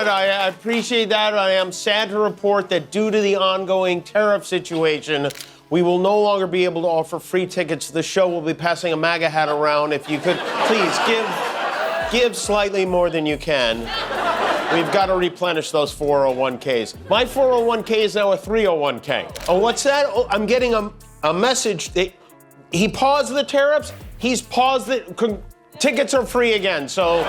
I appreciate that. I am sad to report that due to the ongoing tariff situation, we will no longer be able to offer free tickets to the show. We'll be passing a MAGA hat around. If you could, please give slightly more than you can. We've got to replenish those 401ks. My 401k is now a 301k. Oh, what's that? Oh, I'm getting a message. He paused the tariffs. He's paused the tickets are free again. So.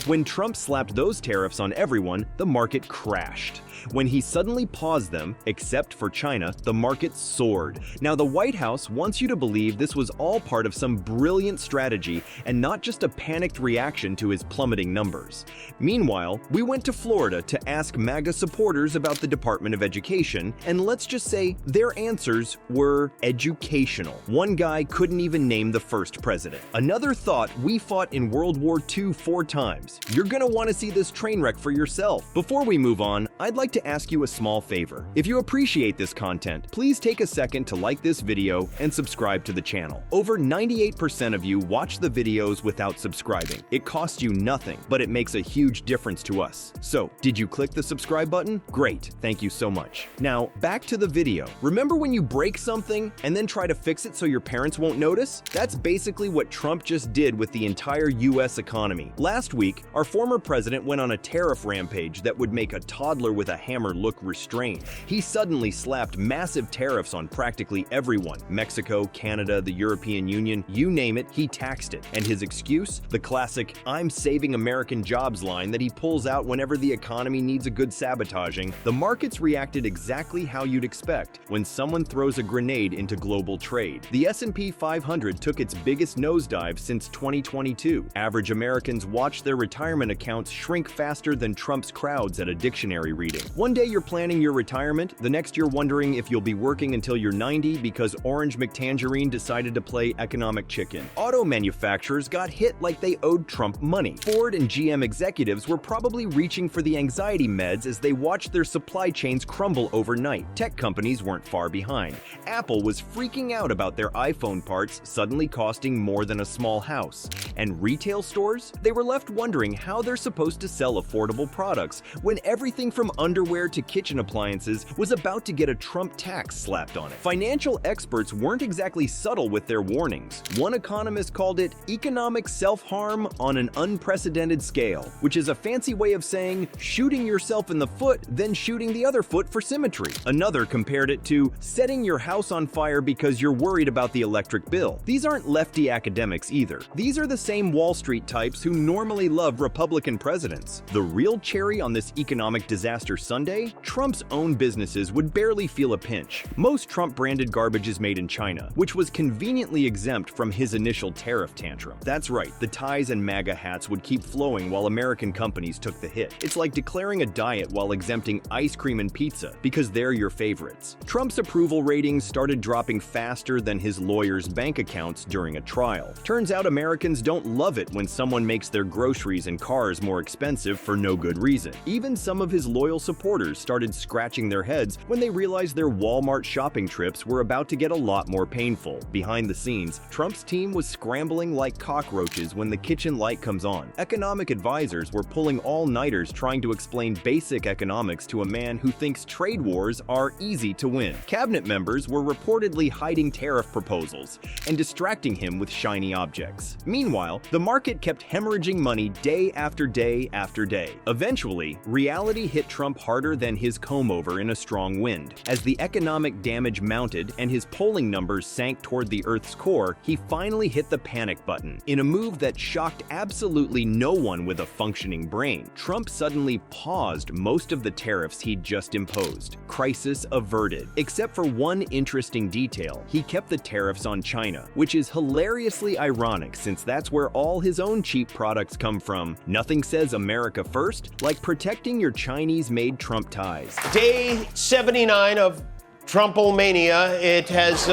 When Trump slapped those tariffs on everyone, the market crashed. When he suddenly paused them, except for China, the market soared. Now, the White House wants you to believe this was all part of some brilliant strategy and not just a panicked reaction to his plummeting numbers. Meanwhile, we went to Florida to ask MAGA supporters about the Department of Education, and let's just say their answers were educational. One guy couldn't even name the first president. Another thought we fought in World War II 4 times. You're gonna want to see this train wreck for yourself. Before we move on, I'd like to ask you a small favor. If you appreciate this content, please take a second to like this video and subscribe to the channel. Over 98% of you watch the videos without subscribing. It costs you nothing, but it makes a huge difference to us. So, did you click the subscribe button? Great, thank you so much. Now, back to the video. Remember when you break something and then try to fix it so your parents won't notice? That's basically what Trump just did with the entire US economy. Last week, our former president went on a tariff rampage that would make a toddler with a hammer look restrained. He suddenly slapped massive tariffs on practically everyone. Mexico, Canada, the European Union, you name it, he taxed it. And his excuse? The classic, "I'm saving American jobs" line that he pulls out whenever the economy needs a good sabotaging. The markets reacted exactly how you'd expect when someone throws a grenade into global trade. The S&P 500 took its biggest nosedive since 2022. Average Americans watched their retirement accounts shrink faster than Trump's crowds at a dictionary reading. One day you're planning your retirement, the next you're wondering if you'll be working until you're 90 because Orange McTangerine decided to play economic chicken. Auto manufacturers got hit like they owed Trump money. Ford and GM executives were probably reaching for the anxiety meds as they watched their supply chains crumble overnight. Tech companies weren't far behind. Apple was freaking out about their iPhone parts suddenly costing more than a small house. And retail stores? They were left wondering how they're supposed to sell affordable products when everything from underwear to kitchen appliances was about to get a Trump tax slapped on it. Financial experts weren't exactly subtle with their warnings. One economist called it economic self-harm on an unprecedented scale, which is a fancy way of saying shooting yourself in the foot, then shooting the other foot for symmetry. Another compared it to setting your house on fire because you're worried about the electric bill. These aren't lefty academics either. These are the same Wall Street types who normally love Republican presidents. The real cherry on this economic disaster Sunday? Trump's own businesses would barely feel a pinch. Most Trump-branded garbage is made in China, which was conveniently exempt from his initial tariff tantrum. That's right, the ties and MAGA hats would keep flowing while American companies took the hit. It's like declaring a diet while exempting ice cream and pizza, because they're your favorites. Trump's approval ratings started dropping faster than his lawyers' bank accounts during a trial. Turns out Americans don't love it when someone makes their groceries and cars more expensive for no good reason. Even some of his loyal supporters started scratching their heads when they realized their Walmart shopping trips were about to get a lot more painful. Behind the scenes, Trump's team was scrambling like cockroaches when the kitchen light comes on. Economic advisors were pulling all-nighters trying to explain basic economics to a man who thinks trade wars are easy to win. Cabinet members were reportedly hiding tariff proposals and distracting him with shiny objects. Meanwhile, the market kept hemorrhaging money day after day after day. Eventually, reality hit Trump harder than his comb-over in a strong wind. As the economic damage mounted and his polling numbers sank toward the Earth's core, he finally hit the panic button. In a move that shocked absolutely no one with a functioning brain, Trump suddenly paused most of the tariffs he'd just imposed. Crisis averted. Except for one interesting detail, he kept the tariffs on China, which is hilariously ironic since that's where all his own cheap products come from. Nothing says America first like protecting your Chinese-made Trump ties. Day 79 of Trumplemania. It has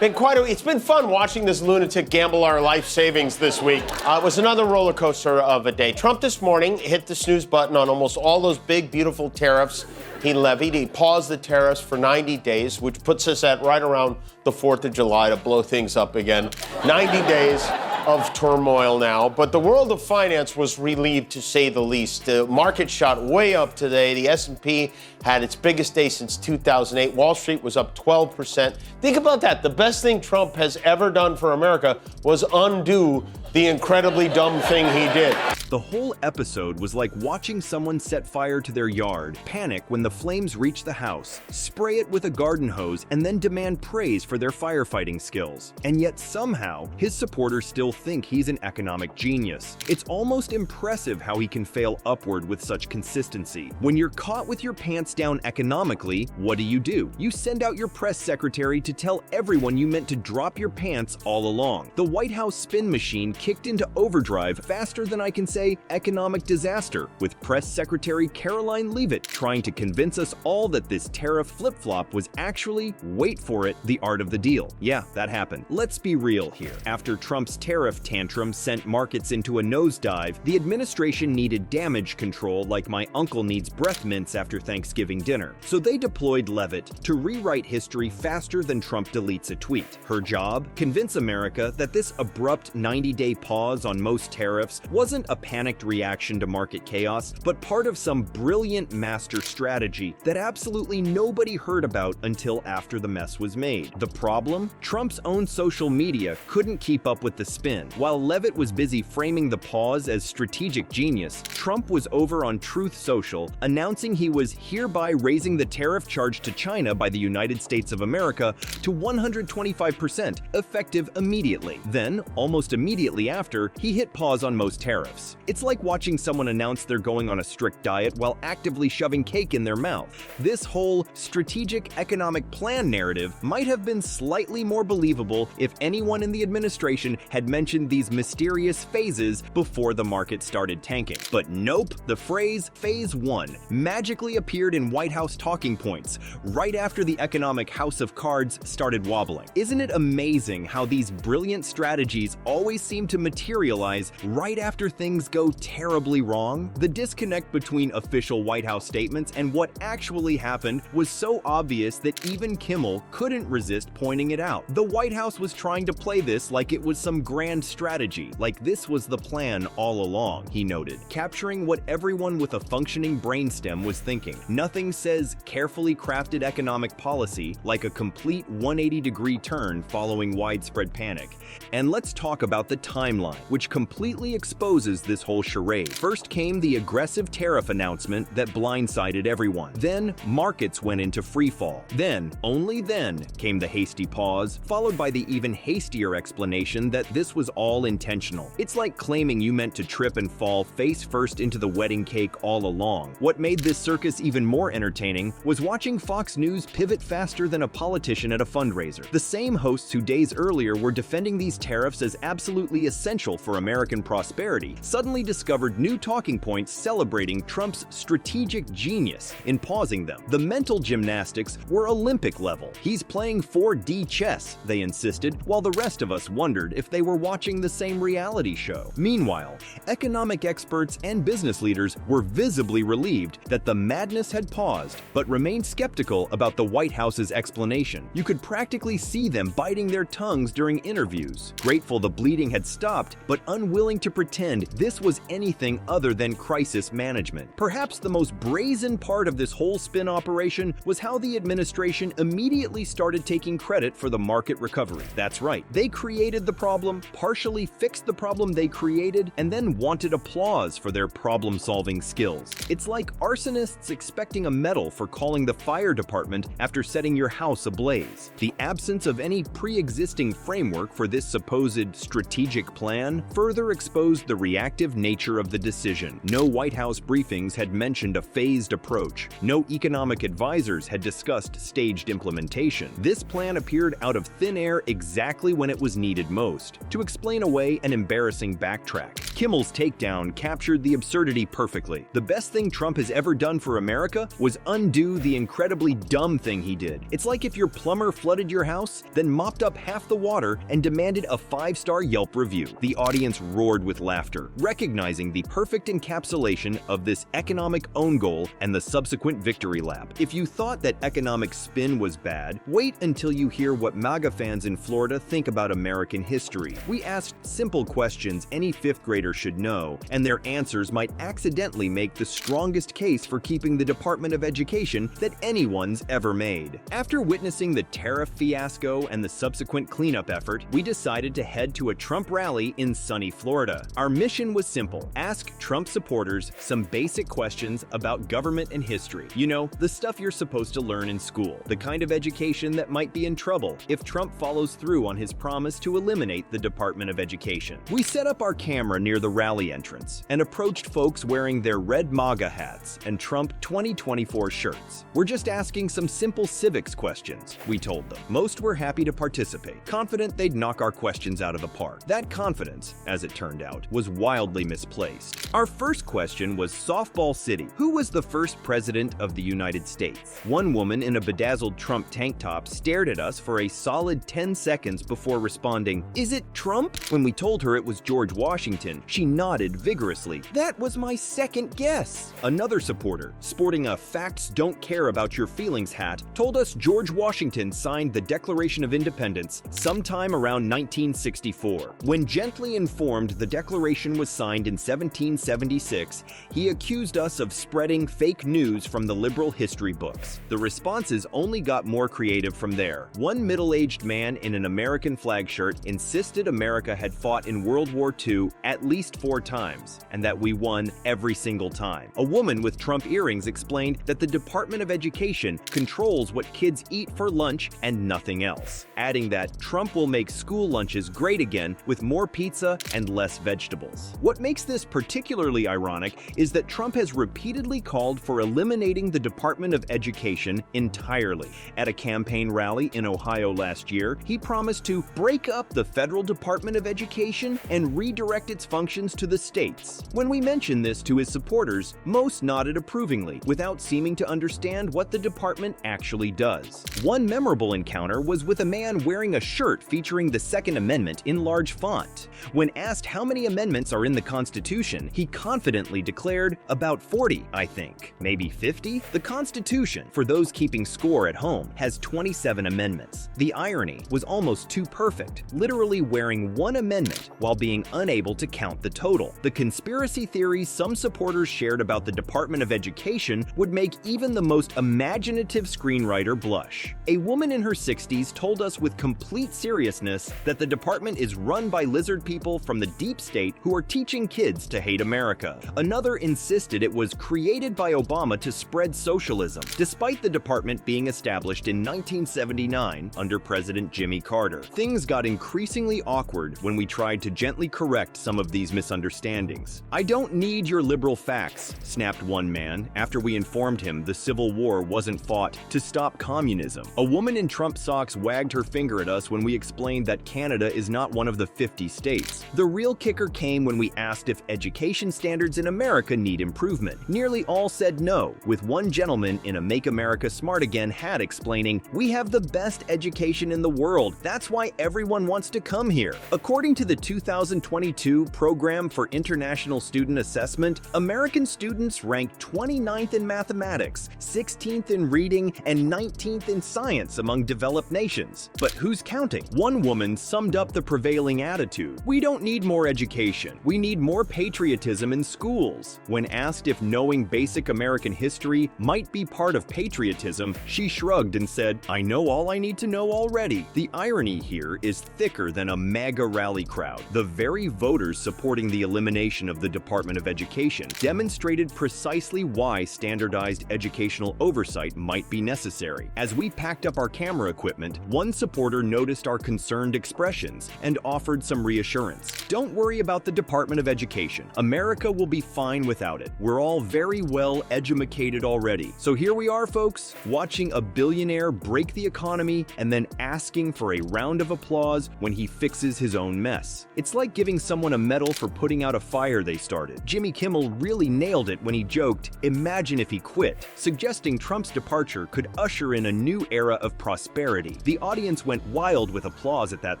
been it's been fun watching this lunatic gamble our life savings this week. It was another roller coaster of a day. Trump this morning hit the snooze button on almost all those big, beautiful tariffs he levied. He paused the tariffs for 90 days, which puts us at right around the 4th of July to blow things up again. 90 days of turmoil now, but the world of finance was relieved to say the least. The market shot way up today. The S&P had its biggest day since 2008. Wall Street was up 12%. Think about that. The best thing Trump has ever done for America was undo the incredibly dumb thing he did. The whole episode was like watching someone set fire to their yard, panic when the flames reach the house, spray it with a garden hose, and then demand praise for their firefighting skills. And yet somehow, his supporters still think he's an economic genius. It's almost impressive how he can fail upward with such consistency. When you're caught with your pants down economically, what do? You send out your press secretary to tell everyone you meant to drop your pants all along. The White House spin machine kicked into overdrive faster than I can say economic disaster, with Press Secretary Caroline Leavitt trying to convince us all that this tariff flip-flop was actually, wait for it, the art of the deal. Yeah, that happened. Let's be real here. After Trump's tariff tantrum sent markets into a nosedive, the administration needed damage control like my uncle needs breath mints after Thanksgiving dinner. So they deployed Leavitt to rewrite history faster than Trump deletes a tweet. Her job? Convince America that this abrupt 90-day pause on most tariffs wasn't a panicked reaction to market chaos, but part of some brilliant master strategy that absolutely nobody heard about until after the mess was made. The problem? Trump's own social media couldn't keep up with the spin. While Leavitt was busy framing the pause as strategic genius, Trump was over on Truth Social announcing he was hereby raising the tariff charge to China by the United States of America to 125%, effective immediately. Then, almost immediately after, he hit pause on most tariffs. It's like watching someone announce they're going on a strict diet while actively shoving cake in their mouth. This whole strategic economic plan narrative might have been slightly more believable if anyone in the administration had mentioned these mysterious phases before the market started tanking. But nope, the phrase Phase 1 magically appeared in White House talking points right after the economic house of cards started wobbling. Isn't it amazing how these brilliant strategies always seem to materialize right after things go terribly wrong? The disconnect between official White House statements and what actually happened was so obvious that even Kimmel couldn't resist pointing it out. The White House was trying to play this like it was some grand strategy, like this was the plan all along, he noted, capturing what everyone with a functioning brainstem was thinking. Nothing says carefully crafted economic policy like a complete 180-degree turn following widespread panic. And let's talk about the timeline, which completely exposes this whole charade. First came the aggressive tariff announcement that blindsided everyone. Then, markets went into freefall. Then, only then, came the hasty pause, followed by the even hastier explanation that this was all intentional. It's like claiming you meant to trip and fall face first into the wedding cake all along. What made this circus even more entertaining was watching Fox News pivot faster than a politician at a fundraiser. The same hosts who days earlier were defending these tariffs as absolutely essential for American prosperity suddenly discovered new talking points celebrating Trump's strategic genius in pausing them. The mental gymnastics were Olympic level. He's playing 4D chess, they insisted, while the rest of us wondered if they were watching the same reality show. Meanwhile, economic experts and business leaders were visibly relieved that the madness had paused, but remained skeptical about the White House's explanation. You could practically see them biting their tongues during interviews, grateful the bleeding had stopped, but unwilling to pretend this was anything other than crisis management. Perhaps the most brazen part of this whole spin operation was how the administration immediately started taking credit for the market recovery. That's right, they created the problem, partially fixed the problem they created, and then wanted applause for their problem-solving skills. It's like arsonists expecting a medal for calling the fire department after setting your house ablaze. The absence of any pre-existing framework for this supposed strategic plan further exposed the reactive nature of the decision. No White House briefings had mentioned a phased approach. No economic advisors had discussed staged implementation. This plan appeared out of thin air exactly when it was needed most, to explain away an embarrassing backtrack. Kimmel's takedown captured the absurdity perfectly. The best thing Trump has ever done for America was undo the incredibly dumb thing he did. It's like if your plumber flooded your house, then mopped up half the water and demanded a 5-star Yelp review. review. The audience roared with laughter, recognizing the perfect encapsulation of this economic own goal and the subsequent victory lap. If you thought that economic spin was bad, wait until you hear what MAGA fans in Florida think about American history. We asked simple questions any fifth grader should know, and their answers might accidentally make the strongest case for keeping the Department of Education that anyone's ever made. After witnessing the tariff fiasco and the subsequent cleanup effort, we decided to head to a Trump rally in sunny Florida. Our mission was simple: ask Trump supporters some basic questions about government and history. You know, the stuff you're supposed to learn in school, the kind of education that might be in trouble if Trump follows through on his promise to eliminate the Department of Education. We set up our camera near the rally entrance and approached folks wearing their red MAGA hats and Trump 2024 shirts. We're just asking some simple civics questions, we told them. Most were happy to participate, confident they'd knock our questions out of the park. That confidence, as it turned out, was wildly misplaced. Our first question was Softball City. Who was the first president of the United States? One woman in a bedazzled Trump tank top stared at us for a solid 10 seconds before responding, "Is it Trump?" When we told her it was George Washington, she nodded vigorously. "That was my second guess." Another supporter, sporting a "facts don't care about your feelings" hat, told us George Washington signed the Declaration of Independence sometime around 1964. When gently informed the Declaration was signed in 1776, he accused us of spreading fake news from the liberal history books. The responses only got more creative from there. One middle-aged man in an American flag shirt insisted America had fought in World War II at least 4 times, and that we won every single time. A woman with Trump earrings explained that the Department of Education controls what kids eat for lunch and nothing else, adding that Trump will make school lunches great again with more pizza and less vegetables. What makes this particularly ironic is that Trump has repeatedly called for eliminating the Department of Education entirely. At a campaign rally in Ohio last year, he promised to break up the federal Department of Education and redirect its functions to the states. When we mentioned this to his supporters, most nodded approvingly, without seeming to understand what the department actually does. One memorable encounter was with a man wearing a shirt featuring the Second Amendment in large font. When asked how many amendments are in the Constitution, he confidently declared, "About 40, I think. Maybe 50? The Constitution, for those keeping score at home, has 27 amendments." The irony was almost too perfect, literally wearing one amendment while being unable to count the total. The conspiracy theories some supporters shared about the Department of Education would make even the most imaginative screenwriter blush. A woman in her 60s told us with complete seriousness that the department is run by lizard people from the deep state who are teaching kids to hate America. Another insisted it was created by Obama to spread socialism, despite the department being established in 1979 under President Jimmy Carter. Things got increasingly awkward when we tried to gently correct some of these misunderstandings. "I don't need your liberal facts," snapped one man after we informed him the Civil War wasn't fought to stop communism. A woman in Trump socks wagged her finger at us when we explained that Canada is not one of the 50 states. The real kicker came when we asked if education standards in America need improvement. Nearly all said no, with one gentleman in a Make America Smart Again hat explaining, "We have the best education in the world. That's why everyone wants to come here." According to the 2022 Program for International Student Assessment, American students ranked 29th in mathematics, 16th in reading, and 19th in science among developed nations. But who's counting? One woman summed up the prevailing attitude: "We don't need more education. We need more patriotism in schools." When asked if knowing basic American history might be part of patriotism, she shrugged and said, "I know all I need to know already." The irony here is thicker than a MAGA rally crowd. The very voters supporting the elimination of the Department of Education demonstrated precisely why standardized educational oversight might be necessary. As we packed up our camera equipment, one supporter noticed our concerned expressions and offered some reassurance. "Don't worry about the Department of Education. America will be fine without it. We're all very well edumacated already." So here we are, folks, watching a billionaire break the economy and then asking for a round of applause when he fixes his own mess. It's like giving someone a medal for putting out a fire they started. Jimmy Kimmel really nailed it it when he joked, "Imagine if he quit," suggesting Trump's departure could usher in a new era of prosperity. The audience went wild with applause at that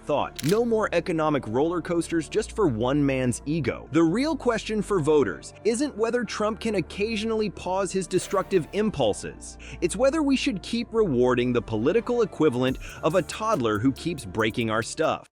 thought. No more economic roller coasters just for one man's ego. The real question for voters isn't whether Trump can occasionally pause his destructive impulses. It's whether we should keep rewarding the political equivalent of a toddler who keeps breaking our stuff.